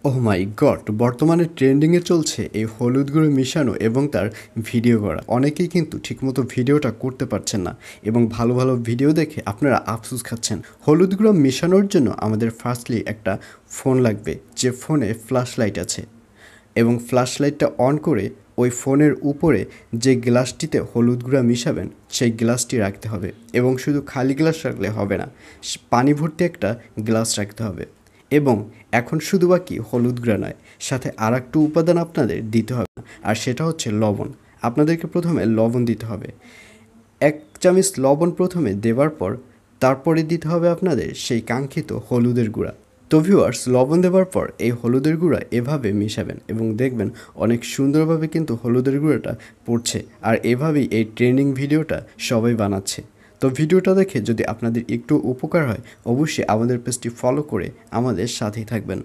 ওহ মাই god! বর্তমানে ট্রেন্ডিংয়ে চলছে এই হলুদ গুঁড়ো মিশানো এবং তার ভিডিও করা। অনেকেই কিন্তু ঠিকমতো ভিডিওটা করতে পারছেন না এবং ভালো, ভালো ভিডিও দেখে আপনারা আফসোস খাচ্ছেন। হলুদ গুঁড়ো মেশানোর জন্য আমাদের ফার্স্টলি একটা ফোন লাগবে, যে ফোনে ফ্ল্যাশ লাইট আছে এবং ফ্ল্যাশ লাইটটা অন করে ওই ফোনের উপরে যে গ্লাসটিতে হলুদ গুঁড়া মিশাবেন সেই গ্লাসটি রাখতে হবে এবং শুধু খালি গ্লাস রাখলে হবে না, পানি ভর্তি একটা গ্লাস রাখতে হবে। এবং এখন শুধু বাকি হলুদ গুঁড়া নয়, সাথে আর একটু উপাদান আপনাদের দিতে হবে, আর সেটা হচ্ছে লবণ। আপনাদেরকে প্রথমে লবণ দিতে হবে। ১ চামচ লবণ প্রথমে দেওয়ার পর তারপরে দিতে হবে আপনাদের সেই কাঙ্ক্ষিত হলুদের গুঁড়া। তো ভিউয়ার্স, লবণ দেওয়ার পর এই হলুদের গুঁড়া এভাবে মেশাবেন এবং দেখবেন অনেক সুন্দরভাবে কিন্তু হলুদের গুঁড়াটা পড়ছে। আর এভাবেই এই ট্রেন্ডিং ভিডিওটা সবাই বানাচ্ছে। তো ভিডিওটা দেখে যদি আপনাদের একটু উপকার হয়, অবশ্যই আমাদের পেজটি ফলো করে আমাদের সাথেই থাকবেন।